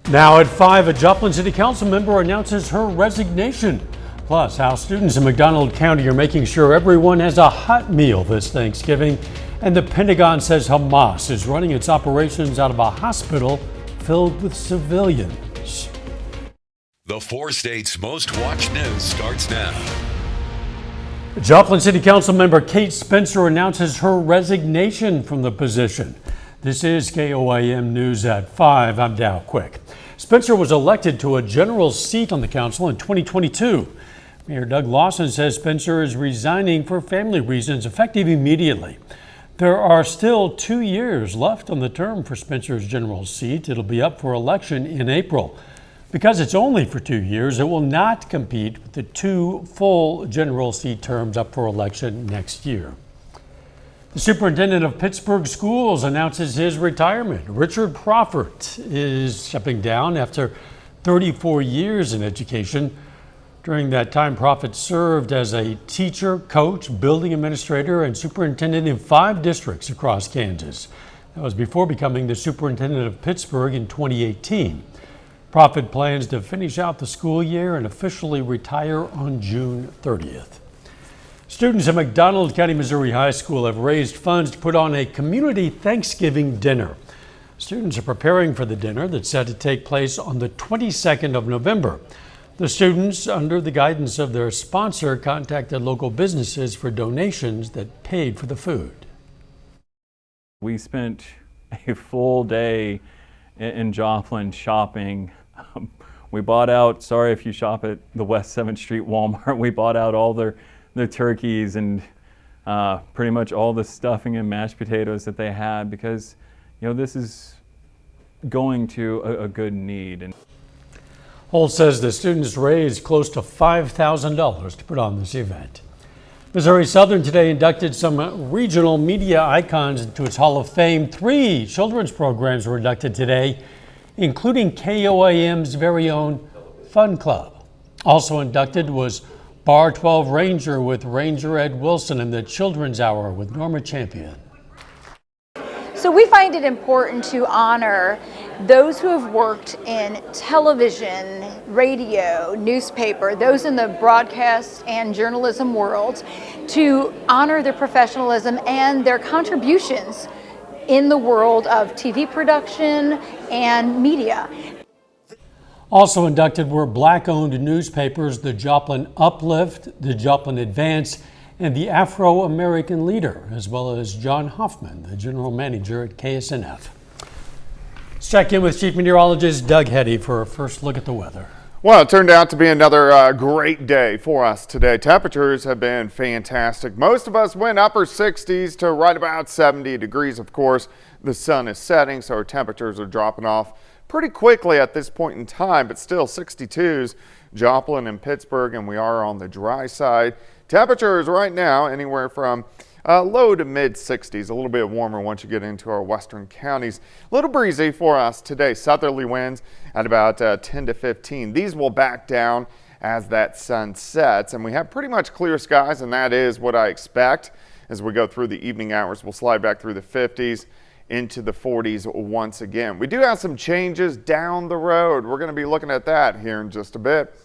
Now at 5, a Joplin City Council member announces her resignation. Plus, how students in McDonald County are making sure everyone has a hot meal this Thanksgiving. And the Pentagon says Hamas is running its operations out of a hospital filled with civilians. The 4 states' most watched news starts now. Joplin City Council member Kate Spencer announces her resignation from the position. This is KOIM News at 5. I'm Dow Quick. Spencer was elected to a general seat on the council in 2022. Mayor Doug Lawson says Spencer is resigning for family reasons effective immediately. There are still 2 years left on the term for Spencer's general seat. It'll be up for election in April. Because it's only for 2 years, it will not compete with the 2 full general seat terms up for election next year. The superintendent of Pittsburgh Schools announces his retirement. Richard Proffert is stepping down after 34 years in education. During that time, Proffert served as a teacher, coach, building administrator, and superintendent in 5 districts across Kansas. That was before becoming the superintendent of Pittsburgh in 2018. Proffert plans to finish out the school year and officially retire on June 30th. Students at McDonald County, Missouri High School have raised funds to put on a community Thanksgiving dinner. Students are preparing for the dinner that's set to take place on the 22nd of November. The students, under the guidance of their sponsor, contacted local businesses for donations that paid for the food. We spent a full day in Joplin shopping. We bought out, sorry if you shop at the West 7th Street Walmart, we bought out all the turkeys and pretty much all the stuffing and mashed potatoes that they had because, this is going to a good need. And Holt says the students raised close to $5,000 to put on this event. Missouri Southern today inducted some regional media icons into its Hall of Fame. 3 children's programs were inducted today, including KOIM's very own Fun Club. Also inducted was Bar 12 Ranger with Ranger Ed Wilson and the Children's Hour with Norma Champion. So we find it important to honor those who have worked in television, radio, newspaper, those in the broadcast and journalism world, to honor their professionalism and their contributions in the world of TV production and media. Also inducted were Black-owned newspapers, the Joplin Uplift, the Joplin Advance, and the Afro-American Leader, as well as John Hoffman, the general manager at KSNF. Let's check in with Chief Meteorologist Doug Heddy for a first look at the weather. Well, it turned out to be another great day for us today. Temperatures have been fantastic. Most of us went upper 60s to right about 70 degrees. Of course, the sun is setting, so our temperatures are dropping off pretty quickly at this point in time, but still 62s, Joplin and Pittsburgh, and we are on the dry side. Temperatures right now anywhere from low to mid 60s, a little bit warmer once you get into our western counties. A little breezy for us today. Southerly winds at about 10 to 15. These will back down as that sun sets, and we have pretty much clear skies, and that is what I expect as we go through the evening hours. We'll slide back through the 50s into the 40s once again. We do have some changes down the road. We're going to be looking at that here in just a bit.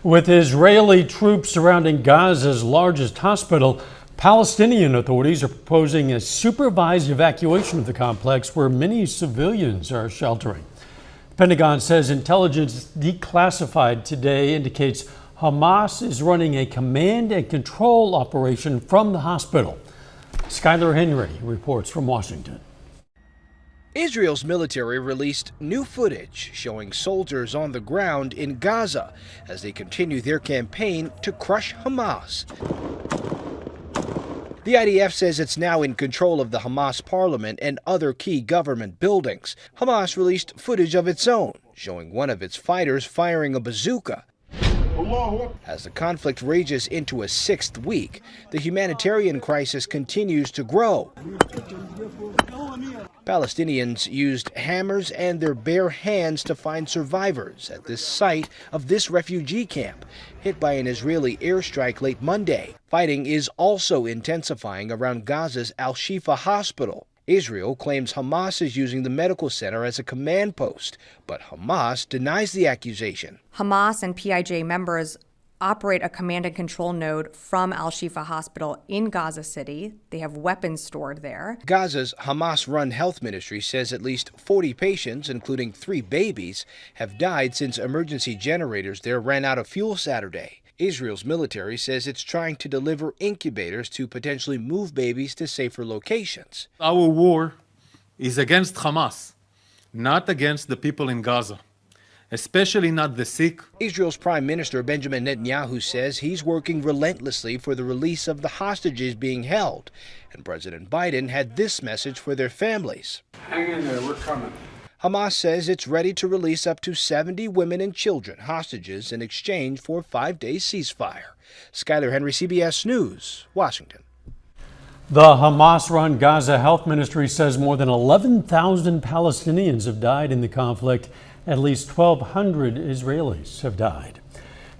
With Israeli troops surrounding Gaza's largest hospital, Palestinian authorities are proposing a supervised evacuation of the complex where many civilians are sheltering. The Pentagon says intelligence declassified today indicates Hamas is running a command and control operation from the hospital. Skylar Henry reports from Washington. Israel's military released new footage showing soldiers on the ground in Gaza as they continue their campaign to crush Hamas. The IDF says it's now in control of the Hamas parliament and other key government buildings. Hamas released footage of its own, showing one of its fighters firing a bazooka. As the conflict rages into a 6th week, the humanitarian crisis continues to grow. Palestinians used hammers and their bare hands to find survivors at this site of this refugee camp, hit by an Israeli airstrike late Monday. Fighting is also intensifying around Gaza's Al-Shifa hospital. Israel claims Hamas is using the medical center as a command post, but Hamas denies the accusation. Hamas and PIJ members operate a command and control node from Al-Shifa Hospital in Gaza City. They have weapons stored there. Gaza's Hamas-run health ministry says at least 40 patients, including 3 babies, have died since emergency generators there ran out of fuel Saturday. Israel's military says it's trying to deliver incubators to potentially move babies to safer locations. Our war is against Hamas, not against the people in Gaza, especially not the sick. Israel's Prime Minister Benjamin Netanyahu says he's working relentlessly for the release of the hostages being held. And President Biden had this message for their families. Hang in there, we're coming. Hamas says it's ready to release up to 70 women and children hostages in exchange for a 5-day ceasefire. Skyler Henry, CBS News, Washington. The Hamas-run Gaza Health Ministry says more than 11,000 Palestinians have died in the conflict. At least 1,200 Israelis have died.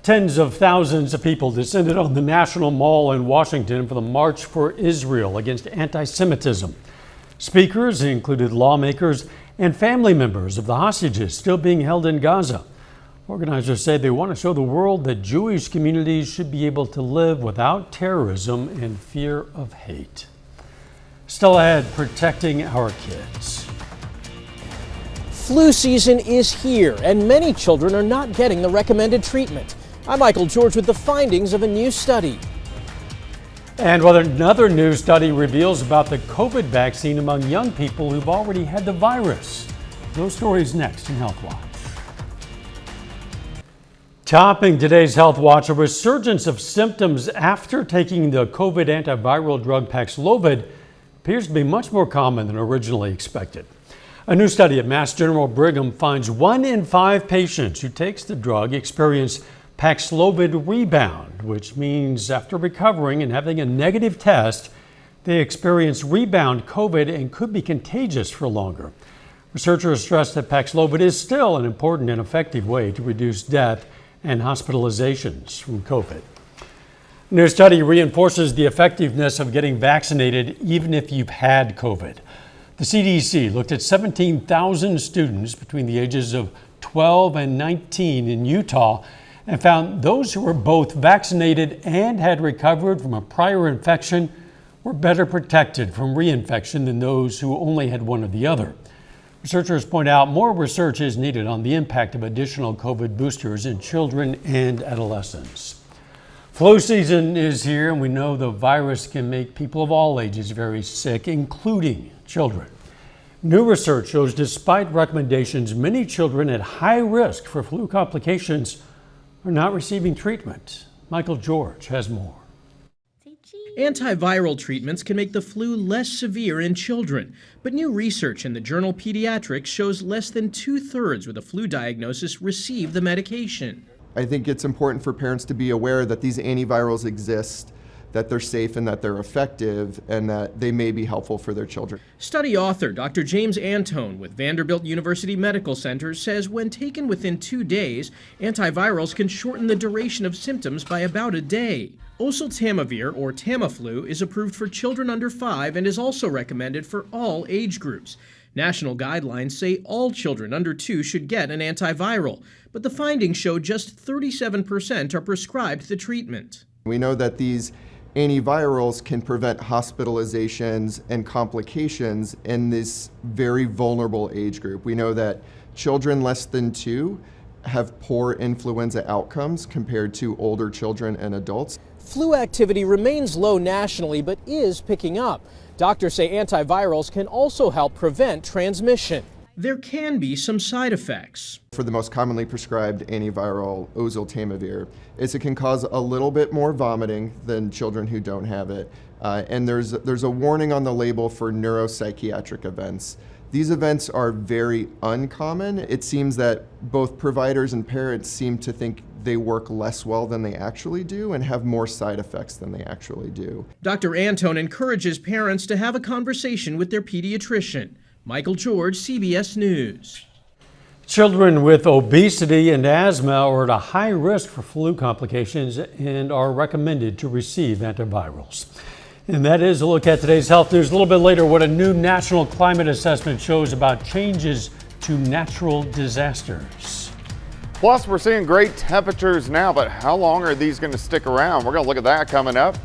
Tens of thousands of people descended on the National Mall in Washington for the March for Israel against anti-Semitism. Speakers included lawmakers and family members of the hostages still being held in Gaza. Organizers say they want to show the world that Jewish communities should be able to live without terrorism and fear of hate. Still ahead, protecting our kids. Flu season is here, and many children are not getting the recommended treatment. I'm Michael George with the findings of a new study. And what another new study reveals about the COVID vaccine among young people who've already had the virus. Those stories next in Health Watch. Topping today's Health Watch, a resurgence of symptoms after taking the COVID antiviral drug Paxlovid appears to be much more common than originally expected. A new study at Mass General Brigham finds 1 in 5 patients who takes the drug experience Paxlovid rebound, which means after recovering and having a negative test, they experience rebound COVID and could be contagious for longer. Researchers stress that Paxlovid is still an important and effective way to reduce death and hospitalizations from COVID. A new study reinforces the effectiveness of getting vaccinated even if you've had COVID. The CDC looked at 17,000 students between the ages of 12 and 19 in Utah and found those who were both vaccinated and had recovered from a prior infection were better protected from reinfection than those who only had one or the other. Researchers point out more research is needed on the impact of additional COVID boosters in children and adolescents. Flu season is here, and we know the virus can make people of all ages very sick, including children. New research shows despite recommendations, many children at high risk for flu complications are not receiving treatment. Michael George has more. Antiviral treatments can make the flu less severe in children, but new research in the journal Pediatrics shows less than 2/3 with a flu diagnosis receive the medication. I think it's important for parents to be aware that these antivirals exist, that they're safe and that they're effective, and that they may be helpful for their children. Study author Dr. James Antone with Vanderbilt University Medical Center says when taken within 2 days, antivirals can shorten the duration of symptoms by about a day. Oseltamivir, or Tamiflu, is approved for children under 5 and is also recommended for all age groups. National guidelines say all children under 2 should get an antiviral, but the findings show just 37% are prescribed the treatment. We know that these antivirals can prevent hospitalizations and complications in this very vulnerable age group. We know that children less than 2 have poor influenza outcomes compared to older children and adults. Flu activity remains low nationally, but is picking up. Doctors say antivirals can also help prevent transmission. There can be some side effects. For the most commonly prescribed antiviral, oseltamivir, it can cause a little bit more vomiting than children who don't have it. And there's a warning on the label for neuropsychiatric events. These events are very uncommon. It seems that both providers and parents seem to think they work less well than they actually do and have more side effects than they actually do. Dr. Antone encourages parents to have a conversation with their pediatrician. Michael George, CBS News. Children with obesity and asthma are at a high risk for flu complications and are recommended to receive antivirals. And that is a look at today's health news. A little bit later, what a new national climate assessment shows about changes to natural disasters. Plus, we're seeing great temperatures now, but how long are these going to stick around? We're going to look at that coming up.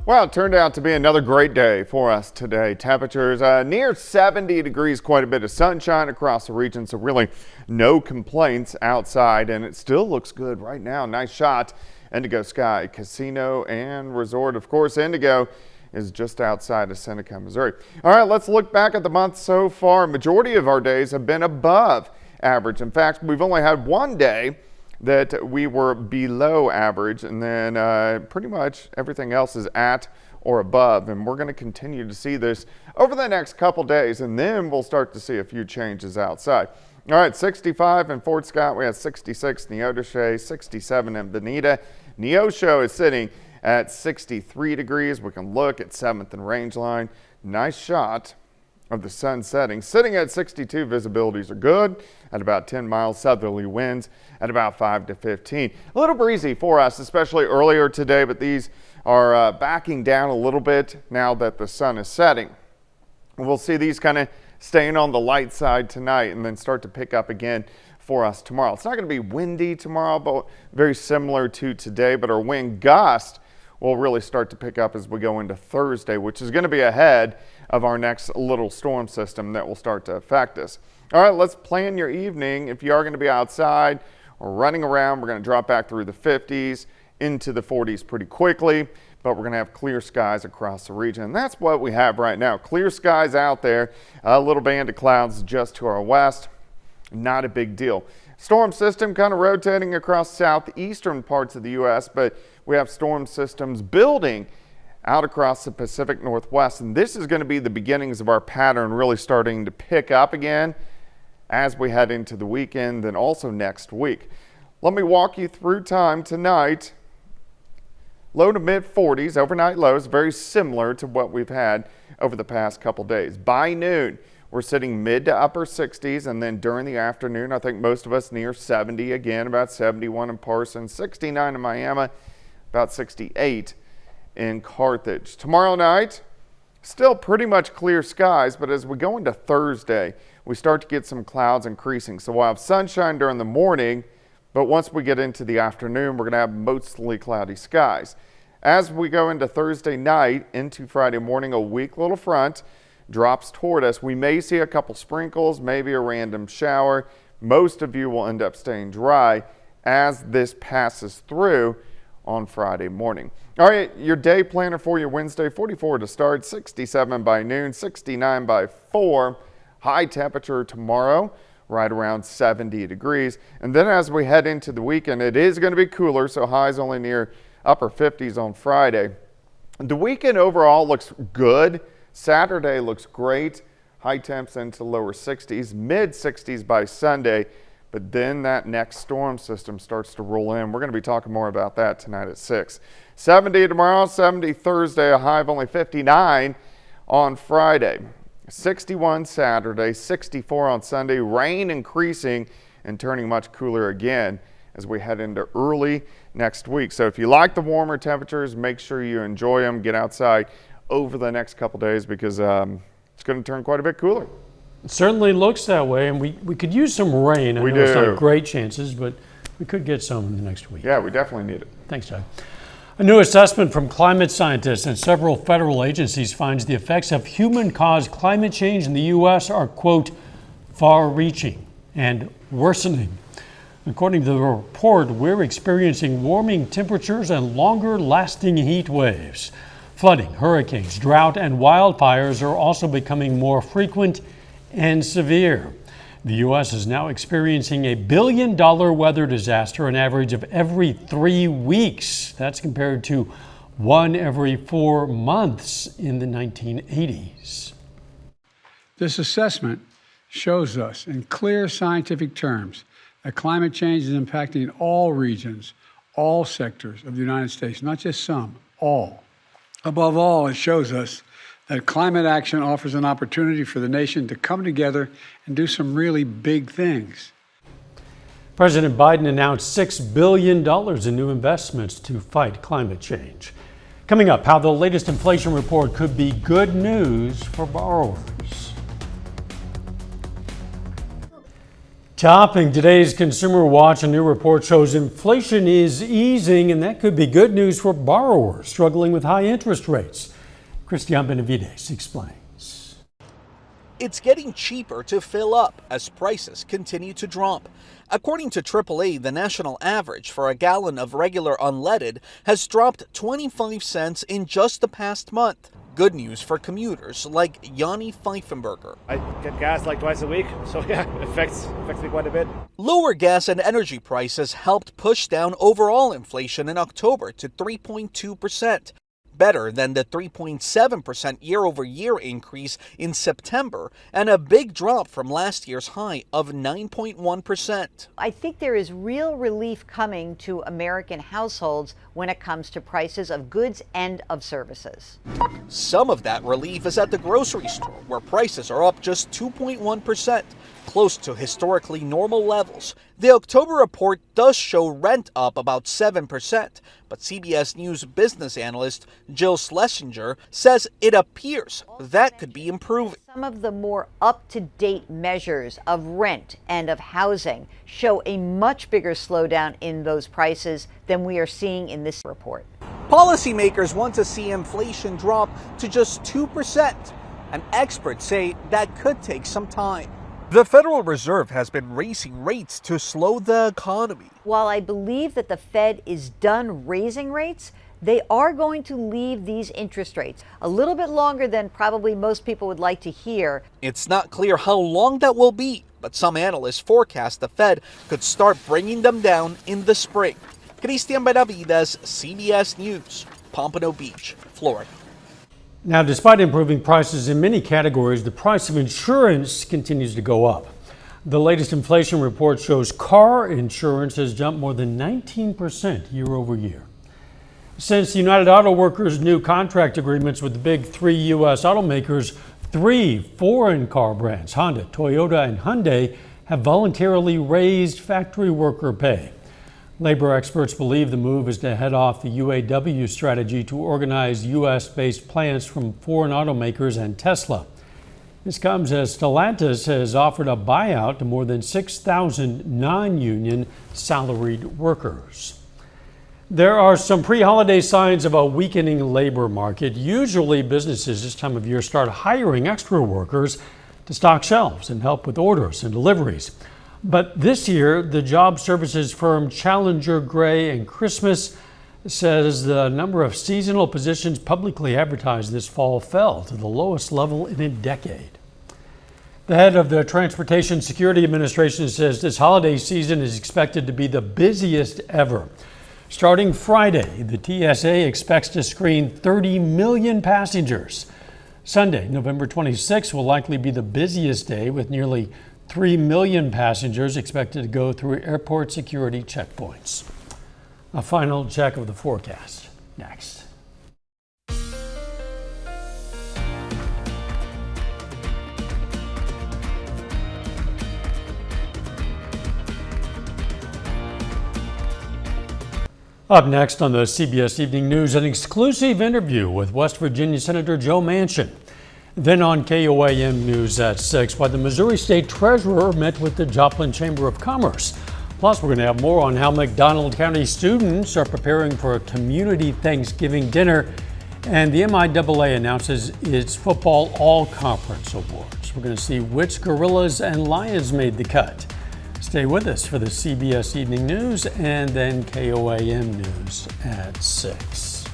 Well, it turned out to be another great day for us today. Temperatures near 70 degrees, quite a bit of sunshine across the region, so really no complaints outside, and it still looks good right now. Nice shot. Indigo Sky Casino and Resort. Of course, Indigo is just outside of Seneca, Missouri. All right, let's look back at the month so far. Majority of our days have been above average. In fact, we've only had one day that we were below average, and then pretty much everything else is at or above, and we're going to continue to see this over the next couple days, and then we'll start to see a few changes outside. All right, 65 in Fort Scott. We had 66 Neodesha, 67 in Bonita. Neosho is sitting at 63 degrees. We can look at 7th and Rangeline. Nice shot of the sun setting. Sitting at 62, visibilities are good at about 10 miles, southerly winds at about 5 to 15. A little breezy for us, especially earlier today, but these are backing down a little bit now that the sun is setting. We'll see these kind of staying on the light side tonight and then start to pick up again for us tomorrow. It's not going to be windy tomorrow, but very similar to today, but our wind gust will really start to pick up as we go into Thursday, which is going to be ahead of our next little storm system that will start to affect us. All right, let's plan your evening. If you are going to be outside or running around, we're going to drop back through the 50s into the 40s pretty quickly, but we're going to have clear skies across the region. And that's what we have right now. Clear skies out there, a little band of clouds just to our west. Not a big deal. Storm system kind of rotating across southeastern parts of the U.S., but we have storm systems building out across the Pacific Northwest, and this is going to be the beginnings of our pattern really starting to pick up again as we head into the weekend and also next week. Let me walk you through time tonight. Low to mid 40s, overnight lows, very similar to what we've had over the past couple days. By noon, we're sitting mid to upper 60s, and then during the afternoon, I think most of us near 70 again, about 71 in Parsons, 69 in Miami, about 68 in Carthage. Tomorrow night, still pretty much clear skies, but as we go into Thursday, we start to get some clouds increasing. So we'll have sunshine during the morning, but once we get into the afternoon, we're going to have mostly cloudy skies. As we go into Thursday night, into Friday morning, a weak little front drops toward us. We may see a couple sprinkles, maybe a random shower. Most of you will end up staying dry as this passes through on Friday morning. All right, your day planner for your Wednesday, 44 to start, 67 by noon, 69 by 4. High temperature tomorrow, right around 70 degrees. And then as we head into the weekend, it is going to be cooler, so highs only near upper 50s on Friday. The weekend overall looks good. Saturday looks great. High temps into lower 60s, mid 60s by Sunday. But then that next storm system starts to roll in. We're going to be talking more about that tonight at 6. 70 tomorrow, 70 Thursday, a high of only 59 on Friday. 61 Saturday, 64 on Sunday. Rain increasing and turning much cooler again as we head into early next week. So if you like the warmer temperatures, make sure you enjoy them. Get outside over the next couple days because it's going to turn quite a bit cooler. It certainly looks that way, and we could use some rain. I know it's not great chances, but we could get some in the next week. Yeah, we definitely need it. Thanks, Doug. A new assessment from climate scientists and several federal agencies finds the effects of human-caused climate change in the U.S. are, quote, far-reaching and worsening. According to the report, we're experiencing warming temperatures and longer-lasting heat waves. Flooding, hurricanes, drought, and wildfires are also becoming more frequent and severe. The U.S. is now experiencing a $1 billion weather disaster, an average of every 3 weeks. That's compared to one every 4 months in the 1980s. This assessment shows us in clear scientific terms that climate change is impacting all regions, all sectors of the United States, not just some, all. Above all, it shows us that climate action offers an opportunity for the nation to come together and do some really big things. President Biden announced $6 billion in new investments to fight climate change. Coming up, how the latest inflation report could be good news for borrowers. Topping today's Consumer Watch, a new report shows inflation is easing, and that could be good news for borrowers struggling with high interest rates. Christian Benavides explains. It's getting cheaper to fill up as prices continue to drop. According to AAA, the national average for a gallon of regular unleaded has dropped 25 cents in just the past month. Good news for commuters like Yanni Pfeifenberger. I get gas like twice a week, so yeah, it affects me quite a bit. Lower gas and energy prices helped push down overall inflation in October to 3.2%. Better than the 3.7% year-over-year increase in September, and a big drop from last year's high of 9.1%. I think there is real relief coming to American households when it comes to prices of goods and of services. Some of that relief is at the grocery store, where prices are up just 2.1%, close to historically normal levels. The October report does show rent up about 7%, but CBS News business analyst Jill Schlesinger says it appears that could be improving. Some of the more up-to-date measures of rent and of housing show a much bigger slowdown in those prices than we are seeing in this report. Policymakers want to see inflation drop to just 2%, and experts say that could take some time. The Federal Reserve has been raising rates to slow the economy. While I believe that the Fed is done raising rates, they are going to leave these interest rates a little bit longer than probably most people would like to hear. It's not clear how long that will be, but some analysts forecast the Fed could start bringing them down in the spring. Christian Benavides, CBS News, Pompano Beach, Florida. Now, despite improving prices in many categories, the price of insurance continues to go up. The latest inflation report shows car insurance has jumped more than 19% year over year. Since United Auto Workers' new contract agreements with the big three U.S. automakers, 3 foreign car brands, Honda, Toyota, and Hyundai, have voluntarily raised factory worker pay. Labor experts believe the move is to head off the UAW strategy to organize U.S.-based plants from foreign automakers and Tesla. This comes as Stellantis has offered a buyout to more than 6,000 non-union salaried workers. There are some pre-holiday signs of a weakening labor market. Usually businesses this time of year start hiring extra workers to stock shelves and help with orders and deliveries. But this year, the job services firm Challenger Gray and Christmas says the number of seasonal positions publicly advertised this fall fell to the lowest level in a decade. The head of the Transportation Security Administration says this holiday season is expected to be the busiest ever. Starting Friday, the TSA expects to screen 30 million passengers. Sunday, November 26, will likely be the busiest day, with nearly 3 million passengers expected to go through airport security checkpoints. A final check of the forecast next. Up next on the CBS Evening News, an exclusive interview with West Virginia Senator Joe Manchin. Then on KOAM News at 6, why the Missouri State Treasurer met with the Joplin Chamber of Commerce. Plus, we're going to have more on how McDonald County students are preparing for a community Thanksgiving dinner. And the MIAA announces its Football All-Conference Awards. We're going to see which Gorillas and Lions made the cut. Stay with us for the CBS Evening News and then KOAM News at 6.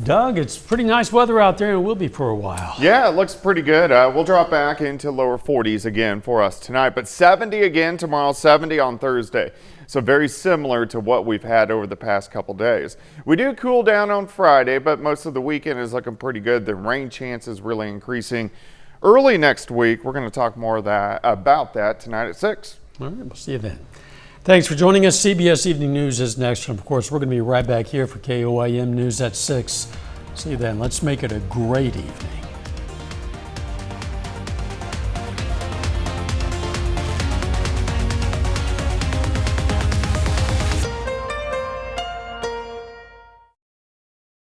Doug, it's pretty nice weather out there and will be for a while. Yeah, it looks pretty good. We'll drop back into lower 40s again for us tonight, but 70 again tomorrow, 70 on Thursday. So very similar to what we've had over the past couple days. We do cool down on Friday, but most of the weekend is looking pretty good. The rain chance is really increasing. Early next week, we're going to talk more about that tonight at 6. All right, we'll see you then. Thanks for joining us. CBS Evening News is next. And of course, we're going to be right back here for KOAM News at 6. See you then. Let's make it a great evening.